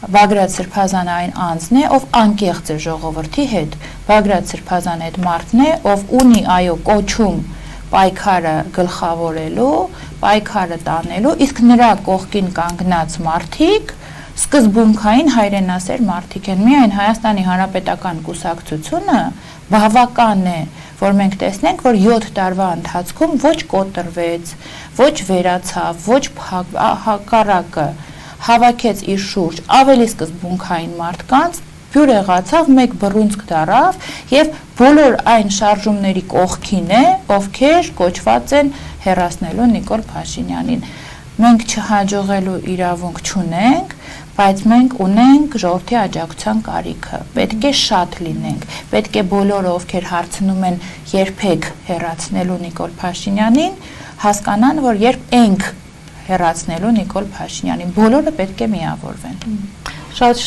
Բագրատ Սրբազանը այն անձն է, ով անկեղծ է ժողովրդի հետ, Բագրատ Սրբազանը այդ մարդն է, ով ունի այո կոչում պայքարը գլխավորելու, պայքարը տանելու, իսկ նրա կողքին կանգնած մարդիկ սկզբունքային հայրենասեր մարդիկ են։ Միայն Հայաստանի Հանրապետական կուսակցությունը բավական է, որ մենք տեսնենք, որ 7 տարվա ընթացքում ոչ կոտրվեց, ոչ վերացավ, ոչ հակառակը հավաքեց իր շուրջ ավելի սկզբունքային մարդկանց, բյուրեղացավ, մեկ բռունցք դարավ եւ բոլոր այն շարժումների կողքին է, ովքեր կոչված են հեռացնելու Նիկոլ Փաշինյանին։ Մենք չհաջողելու իրավունք չունենք, բայց մենք ունենք ժողովրդի աջակցության կարիքը։ Պետք է շատ լինենք, պետք է բոլորը, ովքեր հարցնում են երբեք հեռացնելու Նիկոլ Փաշինյանին, հասկանան, որ երբ ենք հեռացնելու Նիկոլ Փաշինյանին, բոլորը պետք է միավորվեն։ Շատ